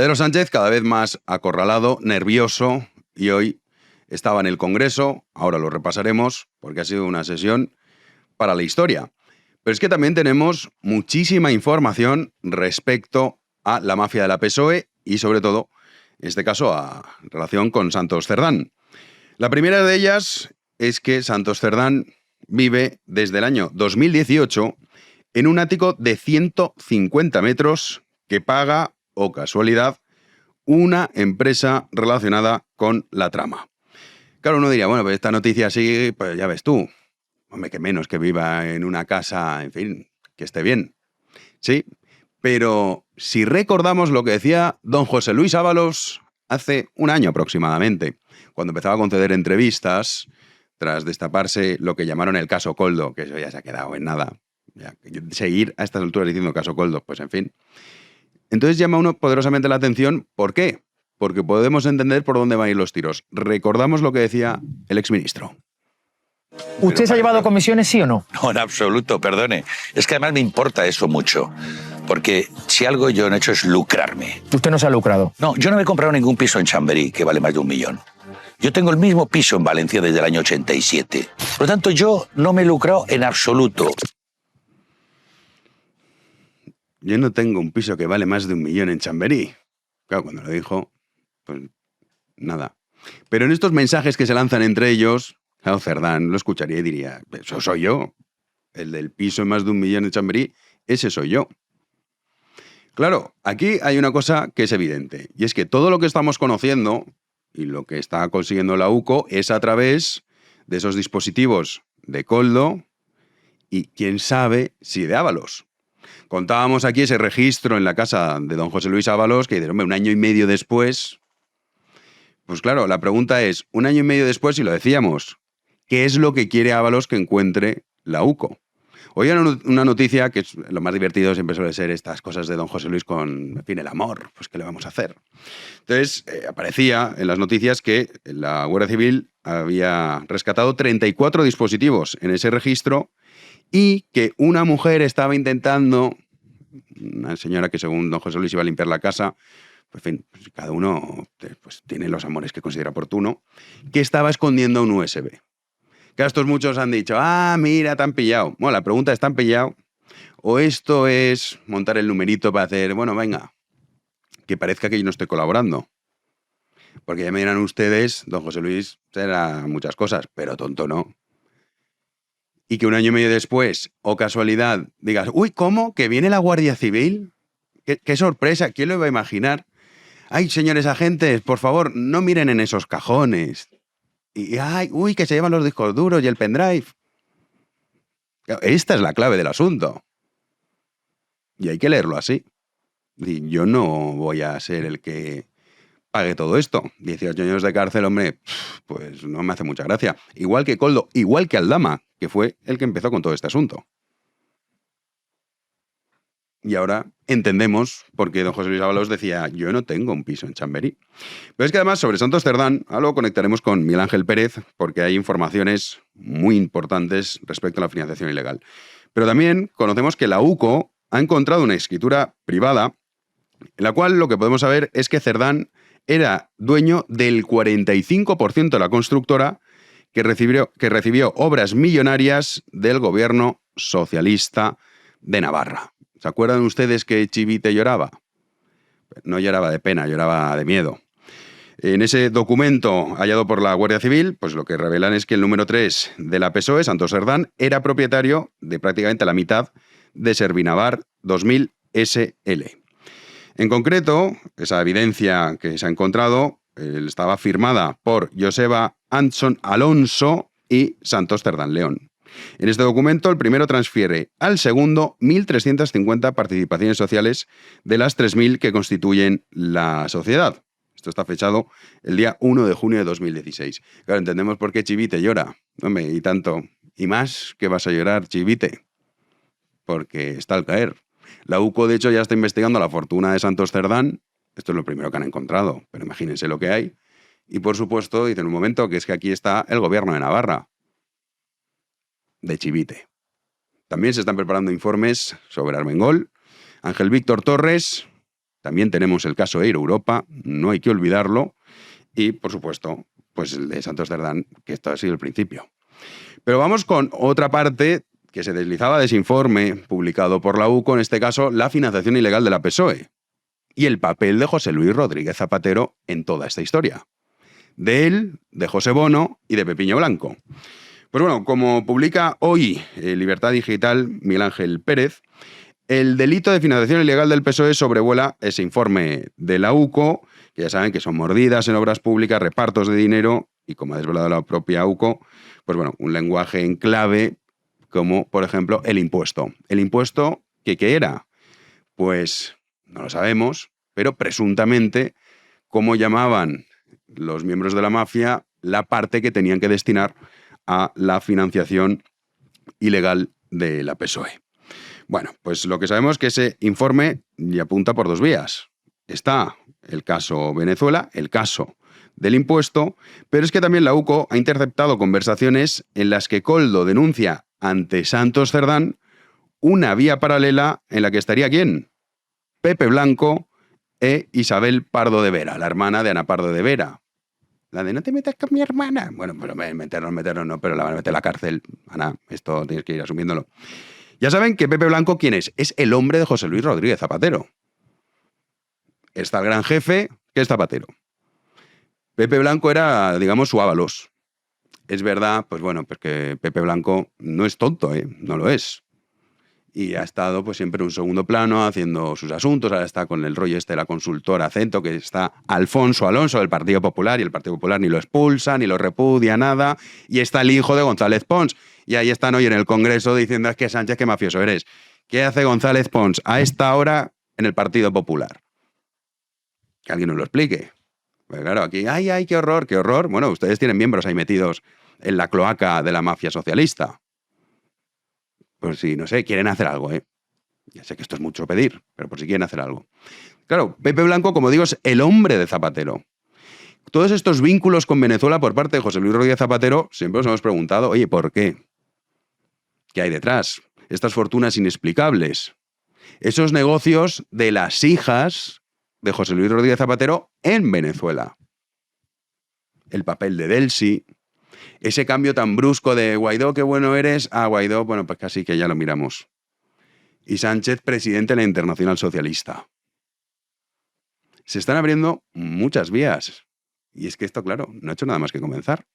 Pedro Sánchez cada vez más acorralado, nervioso, y hoy estaba en el Congreso, ahora lo repasaremos, porque ha sido una sesión para la historia. Pero es que también tenemos muchísima información respecto a la mafia de la PSOE y, sobre todo, en este caso, a relación con Santos Cerdán. La primera de ellas es que Santos Cerdán vive desde el año 2018 en un ático de 150 metros que paga, o casualidad, una empresa relacionada con la trama. Claro, uno diría, bueno, pues esta noticia sí, pues ya ves tú. Hombre, que menos que viva en una casa, en fin, que esté bien. Sí, pero si recordamos lo que decía don José Luis Ábalos hace un año aproximadamente, cuando empezaba a conceder entrevistas tras destaparse lo que llamaron el caso Koldo, que eso ya se ha quedado en nada. Ya, seguir a estas alturas diciendo caso Koldo, pues en fin. Entonces llama uno poderosamente la atención. ¿Por qué? Porque podemos entender por dónde van a ir los tiros. Recordamos lo que decía el exministro. ¿Usted se ha llevado comisiones, sí o no? No, en absoluto, perdone. Es que además me importa eso mucho. Porque si algo yo no he hecho es lucrarme. ¿Usted no se ha lucrado? No, yo no me he comprado ningún piso en Chamberí, que vale más de 1 millón. Yo tengo el mismo piso en Valencia desde el año 87. Por lo tanto, yo no me he lucrado en absoluto. Yo no tengo un piso que vale más de 1 millón en Chamberí. Claro, cuando lo dijo, pues nada. Pero en estos mensajes que se lanzan entre ellos, claro, Cerdán lo escucharía y diría, eso soy yo. El del piso en más de 1 millón en Chamberí, ese soy yo. Claro, aquí hay una cosa que es evidente, y es que todo lo que estamos conociendo y lo que está consiguiendo la UCO es a través de esos dispositivos de Koldo y quién sabe si de Ábalos. Contábamos aquí ese registro en la casa de don José Luis Ábalos, que hombre, 1 año y medio después. Pues claro, la pregunta es, 1 año y medio después, y lo decíamos, ¿qué es lo que quiere Ábalos que encuentre la UCO? Hoy hay una noticia que es lo más divertido, siempre suele ser estas cosas de don José Luis con, en fin, el amor, pues ¿qué le vamos a hacer? Entonces, aparecía en las noticias que la Guardia Civil había rescatado 34 dispositivos en ese registro y que una mujer estaba intentando, una señora que según don José Luis iba a limpiar la casa, pues, en fin, pues cada uno pues, tiene los amores que considera oportuno, que estaba escondiendo un USB. Que estos muchos han dicho, mira, te han pillado. Bueno, la pregunta es, ¿te han pillado? ¿O esto es montar el numerito para hacer, bueno, venga, que parezca que yo no estoy colaborando? Porque ya me dirán ustedes, don José Luis será muchas cosas, pero tonto no. Y que 1 año y medio después, o casualidad, digas, uy, ¿cómo? ¿Que viene la Guardia Civil? ¡Qué sorpresa! ¿Quién lo iba a imaginar? Ay, señores agentes, por favor, no miren en esos cajones. Y, uy, que se llevan los discos duros y el pendrive. Esta es la clave del asunto. Y hay que leerlo así. Y yo no voy a ser el que pague todo esto. 18 años de cárcel, hombre, pues no me hace mucha gracia. Igual que Koldo, igual que Aldama, que fue el que empezó con todo este asunto. Y ahora entendemos por qué don José Luis Ábalos decía, yo no tengo un piso en Chamberí. Pero es que además sobre Santos Cerdán, ahora lo conectaremos con Miguel Ángel Pérez, porque hay informaciones muy importantes respecto a la financiación ilegal. Pero también conocemos que la UCO ha encontrado una escritura privada en la cual lo que podemos saber es que Cerdán era dueño del 45% de la constructora que recibió obras millonarias del gobierno socialista de Navarra. ¿Se acuerdan ustedes que Chivite lloraba? No lloraba de pena, lloraba de miedo. En ese documento hallado por la Guardia Civil, pues lo que revelan es que el número 3 de la PSOE, Santos Cerdán, era propietario de prácticamente la mitad de Servinavar 2000 SL. En concreto, esa evidencia que se ha encontrado estaba firmada por Joseba Anson Alonso y Santos Cerdán León. En este documento, el primero transfiere al segundo 1.350 participaciones sociales de las 3.000 que constituyen la sociedad. Esto está fechado el día 1 de junio de 2016. Claro, entendemos por qué Chivite llora. Hombre, y tanto. Y más que vas a llorar, Chivite. Porque está al caer. La UCO, de hecho, ya está investigando la fortuna de Santos Cerdán. Esto es lo primero que han encontrado, pero imagínense lo que hay. Y por supuesto, dicen un momento, que es que aquí está el gobierno de Navarra. De Chivite. También se están preparando informes sobre Armengol. Ángel Víctor Torres, También tenemos el caso Air Europa, no hay que olvidarlo. Y, por supuesto, pues el de Santos Cerdán, que esto ha sido el principio. Pero vamos con otra parte que se deslizaba de ese informe publicado por la UCO, en este caso, la financiación ilegal de la PSOE y el papel de José Luis Rodríguez Zapatero en toda esta historia. De él, de José Bono y de Pepiño Blanco. Pues bueno, como publica hoy Libertad Digital, Miguel Ángel Pérez, el delito de financiación ilegal del PSOE sobrevuela ese informe de la UCO, que ya saben que son mordidas en obras públicas, repartos de dinero y, como ha desvelado la propia UCO, pues bueno, un lenguaje en clave como, por ejemplo, el impuesto. ¿El impuesto qué era? Pues no lo sabemos, pero presuntamente, ¿cómo llamaban los miembros de la mafia la parte que tenían que destinar a la financiación ilegal de la PSOE? Bueno, pues lo que sabemos es que ese informe ya apunta por dos vías. Está el caso Venezuela, el caso del impuesto, pero es que también la UCO ha interceptado conversaciones en las que Koldo denuncia ante Santos Cerdán una vía paralela en la que estaría ¿quién? Pepe Blanco e Isabel Pardo de Vera, la hermana de Ana Pardo de Vera. La de no te metas con mi hermana. Bueno, pero meternos no, pero la van a meter en la cárcel. Ana, esto tienes que ir asumiéndolo. Ya saben que Pepe Blanco, ¿quién es? Es el hombre de José Luis Rodríguez Zapatero. Está el gran jefe, que es Zapatero. Pepe Blanco era, digamos, su ábalos. Es verdad, pues bueno, pues que Pepe Blanco no es tonto, no lo es. Y ha estado pues siempre en un segundo plano haciendo sus asuntos. Ahora está con el rollo de la consultora Acento, que está Alfonso Alonso del Partido Popular, y el Partido Popular ni lo expulsa, ni lo repudia, nada. Y está el hijo de González Pons. Y ahí están hoy en el Congreso diciendo: es que Sánchez, qué mafioso eres. ¿Qué hace González Pons a esta hora en el Partido Popular? Que alguien nos lo explique. Pues claro, aquí, ay, qué horror, qué horror. Bueno, ustedes tienen miembros ahí metidos en la cloaca de la mafia socialista. Pues si, no sé, quieren hacer algo, Ya sé que esto es mucho pedir, pero por si quieren hacer algo. Claro, Pepe Blanco, como digo, es el hombre de Zapatero. Todos estos vínculos con Venezuela por parte de José Luis Rodríguez Zapatero, siempre nos hemos preguntado, oye, ¿por qué? ¿Qué hay detrás? Estas fortunas inexplicables. Esos negocios de las hijas de José Luis Rodríguez Zapatero en Venezuela. El papel de Delcy. Ese cambio tan brusco de Guaidó, qué bueno eres, a Guaidó, bueno, pues casi que ya lo miramos. Y Sánchez, presidente de la Internacional Socialista. Se están abriendo muchas vías. Y es que esto, claro, no ha hecho nada más que comenzar.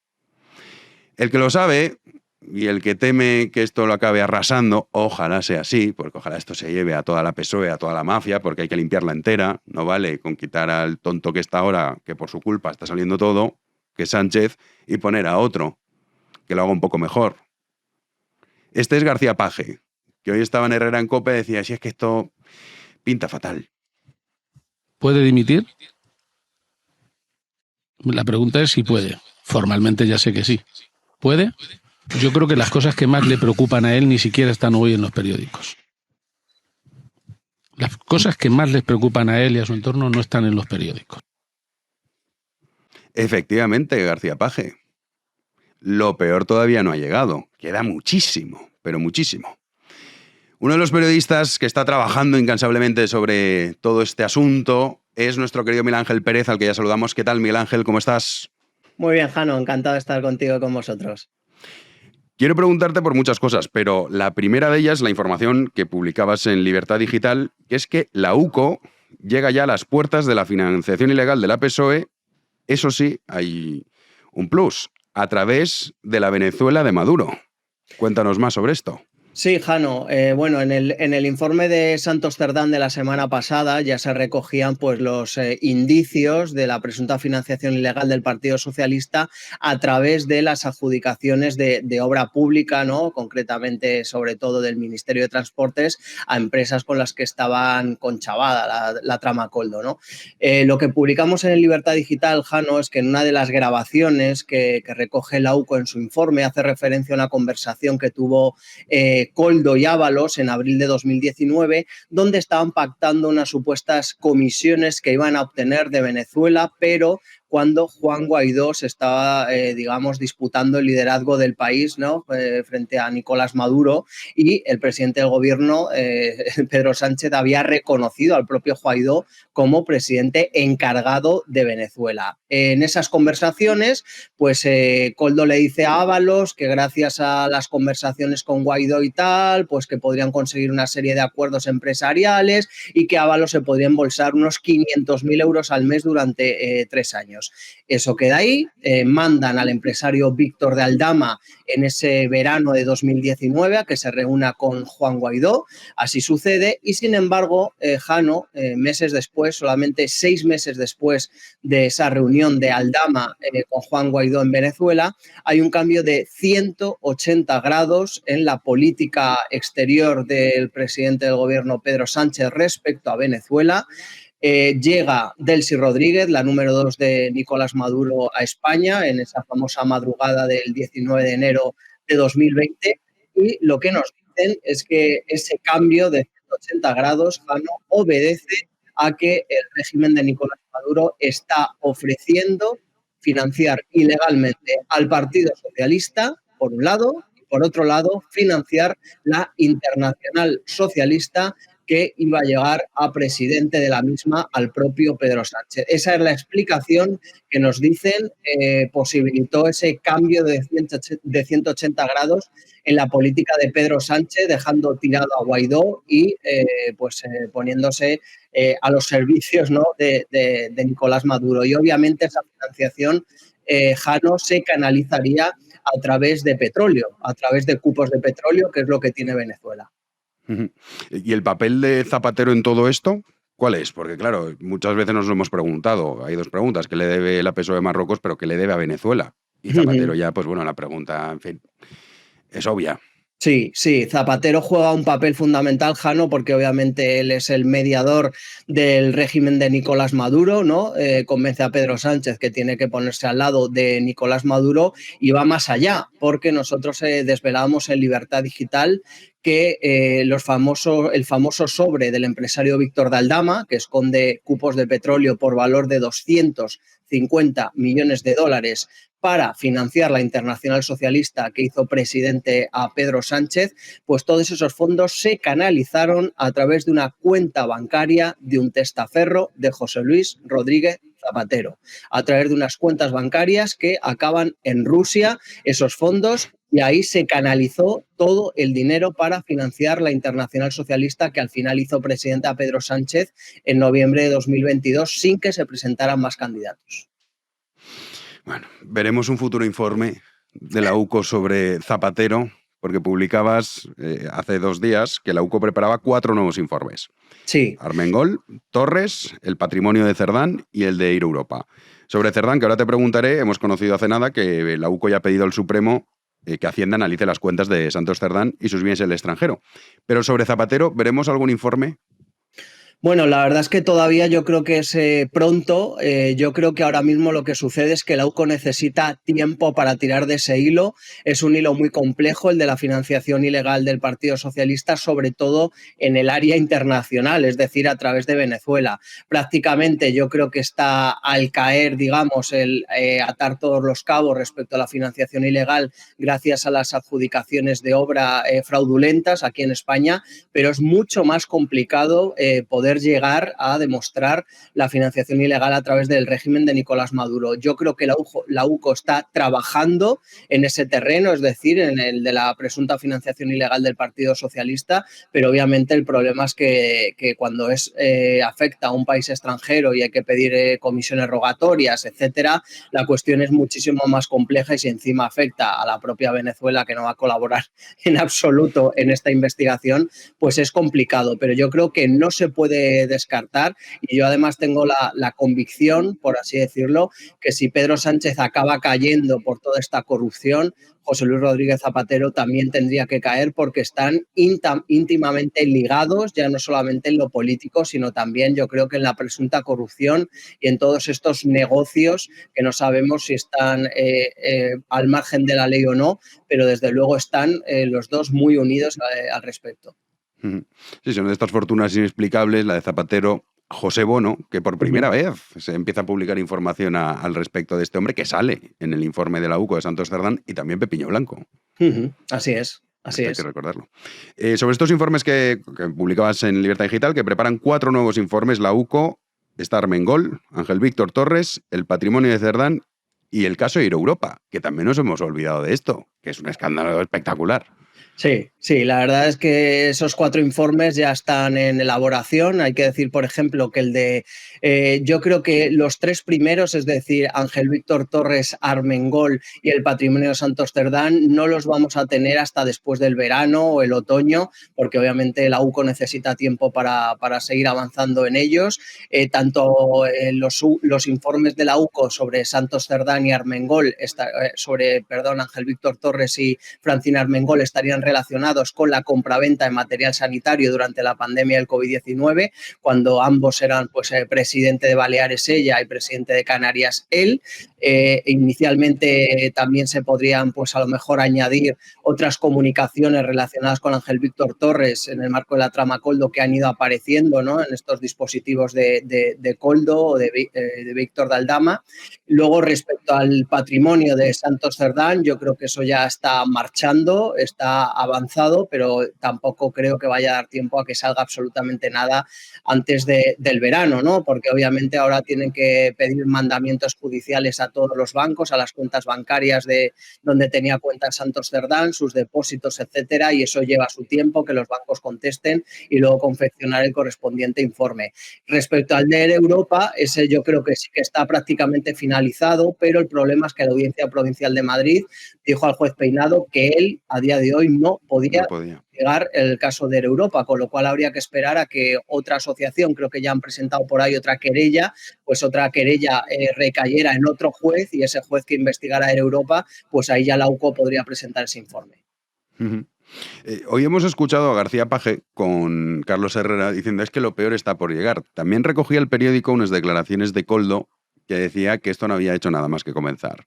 El que lo sabe y el que teme que esto lo acabe arrasando, ojalá sea así, porque ojalá esto se lleve a toda la PSOE, a toda la mafia, porque hay que limpiarla entera. No vale con quitar al tonto que está ahora, que por su culpa está saliendo todo, que es Sánchez, y poner a otro que lo haga un poco mejor. Este es García Page, que hoy estaba en Herrera en COPE y decía: si es que esto pinta fatal. ¿Puede dimitir? La pregunta es si puede. Formalmente ya sé que sí. ¿Puede? Yo creo que las cosas que más le preocupan a él ni siquiera están hoy en los periódicos. Las cosas que más les preocupan a él y a su entorno no están en los periódicos. Efectivamente, García Page. Lo peor todavía no ha llegado. Queda muchísimo, pero muchísimo. Uno de los periodistas que está trabajando incansablemente sobre todo este asunto es nuestro querido Miguel Ángel Pérez, al que ya saludamos. ¿Qué tal, Miguel Ángel? ¿Cómo estás? Muy bien, Jano. Encantado de estar contigo y con vosotros. Quiero preguntarte por muchas cosas, pero la primera de ellas, la información que publicabas en Libertad Digital, que es que la UCO llega ya a las puertas de la financiación ilegal de la PSOE. Eso sí, hay un plus, a través de la Venezuela de Maduro. Cuéntanos más sobre esto. Sí, Jano. Bueno, en el informe de Santos Cerdán de la semana pasada ya se recogían pues, los indicios de la presunta financiación ilegal del Partido Socialista a través de las adjudicaciones de obra pública, ¿no? Concretamente, sobre todo del Ministerio de Transportes, a empresas con las que estaban conchavada la trama Koldo, ¿no? Lo que publicamos en el Libertad Digital, Jano, es que en una de las grabaciones que recoge la UCO en su informe hace referencia a una conversación que tuvo Koldo y Ábalos en abril de 2019, donde estaban pactando unas supuestas comisiones que iban a obtener de Venezuela, pero cuando Juan Guaidó se estaba, digamos, disputando el liderazgo del país, ¿no? Frente a Nicolás Maduro, y el presidente del gobierno, Pedro Sánchez, había reconocido al propio Guaidó como presidente encargado de Venezuela. En esas conversaciones, pues Koldo le dice a Ábalos que gracias a las conversaciones con Guaidó y tal, pues que podrían conseguir una serie de acuerdos empresariales y que Ábalos se podría embolsar unos 500.000 euros al mes durante 3 años. Eso queda ahí, mandan al empresario Víctor de Aldama en ese verano de 2019 a que se reúna con Juan Guaidó, así sucede, y sin embargo, Jano, meses después, solamente 6 meses después de esa reunión de Aldama con Juan Guaidó en Venezuela, hay un cambio de 180 grados en la política exterior del presidente del gobierno Pedro Sánchez respecto a Venezuela. Llega Delcy Rodríguez, la número 2 de Nicolás Maduro, a España en esa famosa madrugada del 19 de enero de 2020, y lo que nos dicen es que ese cambio de 180 grados, Jano, obedece a que el régimen de Nicolás Maduro está ofreciendo financiar ilegalmente al Partido Socialista, por un lado, y por otro lado, financiar la Internacional Socialista, que iba a llegar a presidente de la misma al propio Pedro Sánchez. Esa es la explicación que nos dicen posibilitó ese cambio de 180 grados en la política de Pedro Sánchez, dejando tirado a Guaidó y poniéndose a los servicios, ¿no?, de Nicolás Maduro. Y obviamente esa financiación, Jano, se canalizaría a través de petróleo, a través de cupos de petróleo, que es lo que tiene Venezuela. ¿Y el papel de Zapatero en todo esto? ¿Cuál es? Porque, claro, muchas veces nos lo hemos preguntado. Hay 2 preguntas. ¿Qué le debe la PSOE de Marruecos, pero qué le debe a Venezuela? Y Zapatero ya, pues bueno, la pregunta, en fin, es obvia. Sí, Zapatero juega un papel fundamental, Jano, porque obviamente él es el mediador del régimen de Nicolás Maduro, ¿no? Convence a Pedro Sánchez que tiene que ponerse al lado de Nicolás Maduro, y va más allá, porque nosotros desvelamos en Libertad Digital que el famoso sobre del empresario Víctor de Aldama, que esconde cupos de petróleo por valor de 250 millones de dólares para financiar la Internacional Socialista que hizo presidente a Pedro Sánchez, pues todos esos fondos se canalizaron a través de una cuenta bancaria de un testaferro de José Luis Rodríguez Zapatero, a través de unas cuentas bancarias que acaban en Rusia, esos fondos, y ahí se canalizó todo el dinero para financiar la Internacional Socialista, que al final hizo presidente a Pedro Sánchez en noviembre de 2022 sin que se presentaran más candidatos. Bueno, veremos un futuro informe de la UCO sobre Zapatero, porque publicabas hace 2 días que la UCO preparaba 4 nuevos informes. Sí. Armengol, Torres, el patrimonio de Cerdán y el de Ir Europa. Sobre Cerdán, que ahora te preguntaré, hemos conocido hace nada que la UCO ya ha pedido al Supremo que Hacienda analice las cuentas de Santos Cerdán y sus bienes en el extranjero. Pero sobre Zapatero, ¿veremos algún informe? Bueno, la verdad es que todavía yo creo que es pronto. Yo creo que ahora mismo lo que sucede es que la UCO necesita tiempo para tirar de ese hilo. Es un hilo muy complejo, el de la financiación ilegal del Partido Socialista, sobre todo en el área internacional, es decir, a través de Venezuela. Prácticamente yo creo que está al caer, digamos, el atar todos los cabos respecto a la financiación ilegal gracias a las adjudicaciones de obra fraudulentas aquí en España, pero es mucho más complicado poder llegar a demostrar la financiación ilegal a través del régimen de Nicolás Maduro. Yo creo que la UCO está trabajando en ese terreno, es decir, en el de la presunta financiación ilegal del Partido Socialista, pero obviamente el problema es que cuando afecta a un país extranjero y hay que pedir comisiones rogatorias, etcétera, la cuestión es muchísimo más compleja, y si encima afecta a la propia Venezuela, que no va a colaborar en absoluto en esta investigación, pues es complicado. Pero yo creo que no se puede descartar, y yo además tengo la convicción, por así decirlo, que si Pedro Sánchez acaba cayendo por toda esta corrupción, José Luis Rodríguez Zapatero también tendría que caer, porque están íntimamente ligados, ya no solamente en lo político, sino también yo creo que en la presunta corrupción y en todos estos negocios que no sabemos si están al margen de la ley o no, pero desde luego están los dos muy unidos al respecto. Sí, son de estas fortunas inexplicables, la de Zapatero José Bono, que por primera vez se empieza a publicar información al respecto de este hombre, que sale en el informe de la UCO de Santos Cerdán, y también Pepiño Blanco. Así es. Así Esto hay es. que recordarlo. Sobre estos informes que publicabas en Libertad Digital, que preparan 4 nuevos informes, la UCO, está Armengol, Ángel Víctor Torres, el patrimonio de Cerdán y el caso Europa, que también nos hemos olvidado de esto, que es un escándalo espectacular. Sí, la verdad es que esos 4 informes ya están en elaboración. Hay que decir, por ejemplo, que el de, yo creo que los 3 primeros, es decir, Ángel Víctor Torres, Armengol y el patrimonio de Santos Cerdán, no los vamos a tener hasta después del verano o el otoño, porque obviamente la UCO necesita tiempo para seguir avanzando en ellos. Tanto los informes de la UCO sobre Santos Cerdán y Armengol, Ángel Víctor Torres y Francina Armengol estarían relacionados con la compraventa de material sanitario durante la pandemia del COVID-19, cuando ambos eran presidente de Baleares ella y presidente de Canarias él. Inicialmente también se podrían a lo mejor añadir otras comunicaciones relacionadas con Ángel Víctor Torres en el marco de la trama Coldo que han ido apareciendo, ¿no?, en estos dispositivos de Coldo o de Víctor de Aldama. Luego, respecto al patrimonio de Santos Cerdán, yo creo que eso ya está marchando, está avanzado, pero tampoco creo que vaya a dar tiempo a que salga absolutamente nada antes del verano, ¿no? Porque obviamente ahora tienen que pedir mandamientos judiciales a todos los bancos, a las cuentas bancarias de donde tenía cuentas Santos Cerdán, sus depósitos, etcétera, y eso lleva su tiempo, que los bancos contesten y luego confeccionar el correspondiente informe. Respecto al de Europa, ese yo creo que sí que está prácticamente finalizado, pero el problema es que la Audiencia Provincial de Madrid dijo al juez Peinado que él a día de hoy no podía llegar el caso de Europa, con lo cual habría que esperar a que otra asociación, creo que ya han presentado por ahí otra querella, recayera en otro juez, y ese juez que investigara Europa, pues ahí ya la UCO podría presentar ese informe. Hoy hemos escuchado a García Paje con Carlos Herrera diciendo es que lo peor está por llegar. También recogía el periódico unas declaraciones de Coldo que decía que esto no había hecho nada más que comenzar.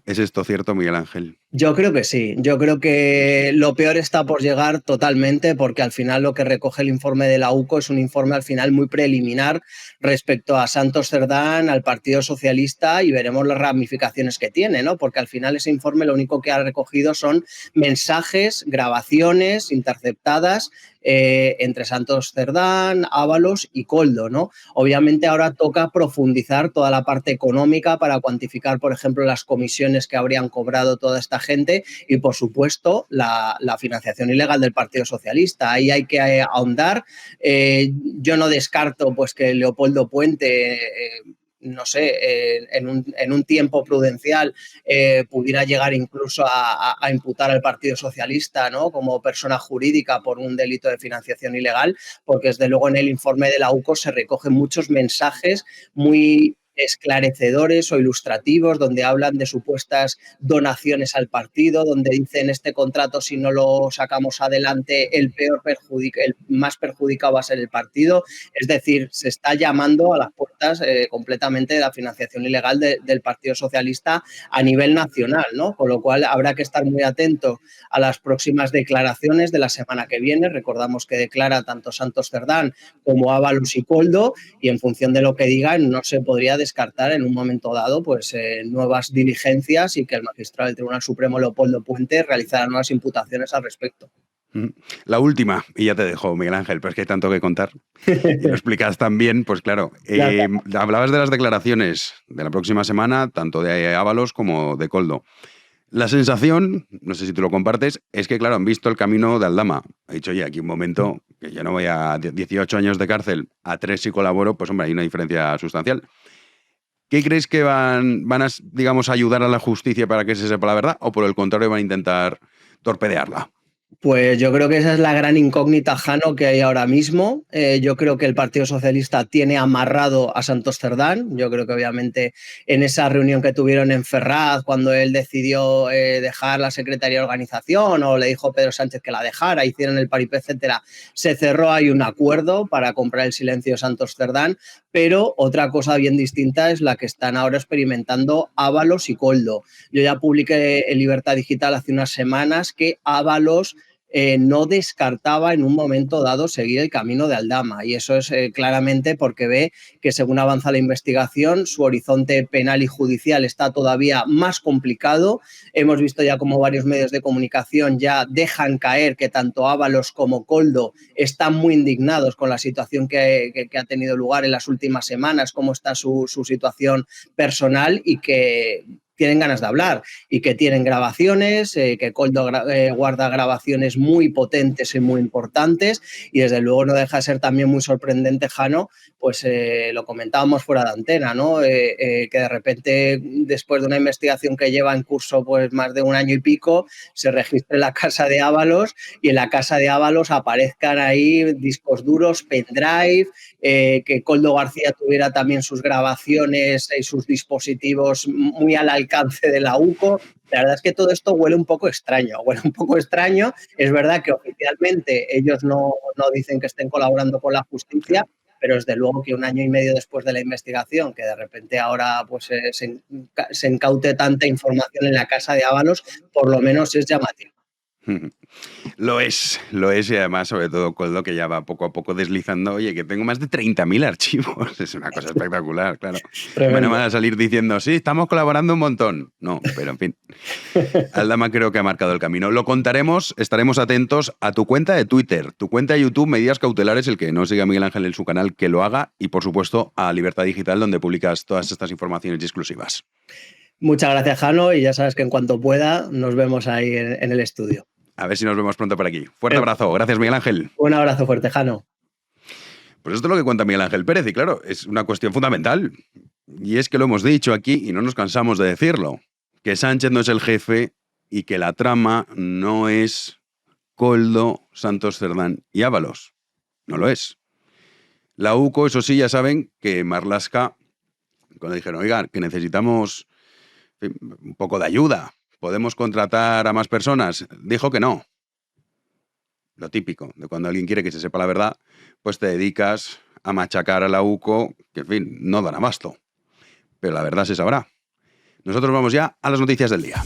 ¿Es esto cierto, Miguel Ángel? Yo creo que sí. Yo creo que lo peor está por llegar totalmente, porque al final lo que recoge el informe de la UCO es un informe al final muy preliminar respecto a Santos Cerdán, al Partido Socialista, y veremos las ramificaciones que tiene, ¿no? Porque al final ese informe lo único que ha recogido son mensajes, grabaciones interceptadas entre Santos Cerdán, Ábalos y Coldo, ¿no? Obviamente ahora toca profundizar toda la parte económica para cuantificar, por ejemplo, las comisiones que habrían cobrado toda esta gente y, por supuesto, la financiación ilegal del Partido Socialista. Ahí hay que ahondar. Yo no descarto que Leopoldo Puente no sé, en un tiempo prudencial pudiera llegar incluso a imputar al Partido Socialista, ¿no?, como persona jurídica por un delito de financiación ilegal, porque desde luego en el informe de la UCO se recogen muchos mensajes muy esclarecedores o ilustrativos, donde hablan de supuestas donaciones al partido, donde dicen este contrato si no lo sacamos adelante el más perjudicado va a ser el partido. Es decir, se está llamando a las puertas completamente de la financiación ilegal del Partido Socialista a nivel nacional, ¿no? Con lo cual habrá que estar muy atento a las próximas declaraciones de la semana que viene. Recordamos que declara tanto Santos Cerdán como Ábalos y Coldo, y en función de lo que digan no se podría descartar en un momento dado nuevas diligencias y que el magistrado del Tribunal Supremo Leopoldo Puente realizara nuevas imputaciones al respecto. La última, y ya te dejo, Miguel Ángel, pero es que hay tanto que contar. Y lo explicas también, pues claro. Hablabas de las declaraciones de la próxima semana, tanto de Ábalos como de Coldo. La sensación, no sé si tú lo compartes, es que, claro, han visto el camino de Aldama. Ha dicho, oye, aquí un momento, que yo no voy a 18 años de cárcel, a 3 si colaboro, pues hombre, hay una diferencia sustancial. ¿Qué crees que van a, digamos, ayudar a la justicia para que se sepa la verdad, o por el contrario van a intentar torpedearla? Pues yo creo que esa es la gran incógnita, Jano, que hay ahora mismo. Yo creo que el Partido Socialista tiene amarrado a Santos Cerdán. Yo creo que obviamente en esa reunión que tuvieron en Ferraz, cuando él decidió dejar la Secretaría de Organización, o le dijo Pedro Sánchez que la dejara, hicieron el paripé, etcétera, se cerró ahí un acuerdo para comprar el silencio de Santos Cerdán, pero otra cosa bien distinta es la que están ahora experimentando Ábalos y Coldo. Yo ya publiqué en Libertad Digital hace unas semanas que Ábalos no descartaba en un momento dado seguir el camino de Aldama. Y eso es claramente porque ve que según avanza la investigación, su horizonte penal y judicial está todavía más complicado. Hemos visto ya como varios medios de comunicación ya dejan caer que tanto Ábalos como Koldo están muy indignados con la situación que ha tenido lugar en las últimas semanas, cómo está su situación personal y que tienen ganas de hablar y que tienen grabaciones, que Koldo guarda grabaciones muy potentes y muy importantes y desde luego no deja de ser también muy sorprendente, Jano, pues lo comentábamos fuera de antena, ¿no? Que de repente después de una investigación que lleva en curso pues más de 1 año y pico se registre la casa de Ábalos y en la casa de Ábalos aparezcan ahí discos duros, pendrive, que Koldo García tuviera también sus grabaciones y sus dispositivos muy al alcance de la UCO. La verdad es que todo esto huele un poco extraño. Es verdad que oficialmente ellos no dicen que estén colaborando con la justicia, pero desde luego que 1 año y medio después de la investigación, que de repente ahora pues, se incaute tanta información en la casa de Ábalos, por lo menos es llamativo. Lo es, y además, sobre todo, Koldo, que ya va poco a poco deslizando, oye, que tengo más de 30.000 archivos, es una cosa espectacular, claro. Bueno, van a salir diciendo, sí, estamos colaborando un montón. No, pero en fin, Aldama creo que ha marcado el camino. Lo contaremos, estaremos atentos a tu cuenta de Twitter, tu cuenta de YouTube, Medidas Cautelares, el que no siga a Miguel Ángel en su canal, que lo haga, y por supuesto a Libertad Digital, donde publicas todas estas informaciones y exclusivas. Muchas gracias, Jano, y ya sabes que en cuanto pueda nos vemos ahí en el estudio. A ver si nos vemos pronto por aquí. Fuerte abrazo. Gracias, Miguel Ángel. Un abrazo fuerte, Jano. Pues esto es lo que cuenta Miguel Ángel Pérez y claro, es una cuestión fundamental. Y es que lo hemos dicho aquí y no nos cansamos de decirlo. Que Sánchez no es el jefe y que la trama no es Koldo, Santos Cerdán y Ábalos. No lo es. La UCO, eso sí, ya saben que Marlaska, cuando dijeron, oigan, que necesitamos un poco de ayuda, ¿podemos contratar a más personas? Dijo que no. Lo típico, de cuando alguien quiere que se sepa la verdad, pues te dedicas a machacar a la UCO, que en fin, no dan abasto. Pero la verdad se sabrá. Nosotros vamos ya a las noticias del día.